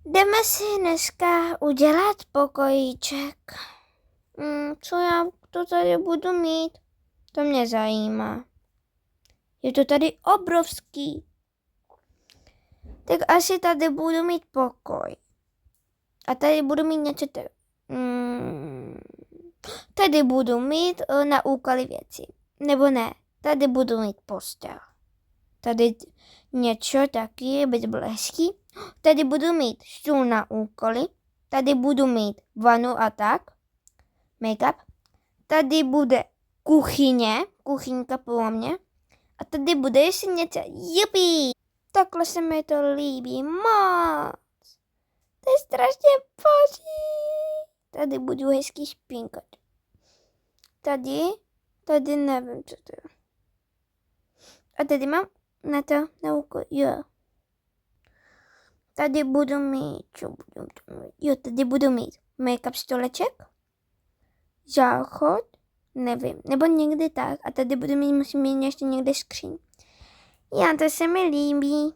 Jdeme si dneska udělat pokojíček. Co já to tady budu mít? To mě zajímá. Je to tady obrovský. Tak asi tady budu mít pokoj. A tady budu mít něco tady budu mít na úkoly věci. Nebo ne, tady budu mít postel. Tady něco taky bezblesky. Tady budu mít stůl na úkoly. Tady budu mít vanu a tak. Make-up. Tady bude kuchyňka pro mě. A tady bude ještě něco. Jupi! Takhle se mi to líbí moc. To je strašně boží. Tady budu hezky špinkat. Tady nevím, co to je. A tady mám na to na úkol, jo. Tady budu mít, tady budu mít make-up stoleček, záchod, nevím, nebo někdy tak. A tady budu mít, musím mít ještě někde skříň. Já, to se mi líbí.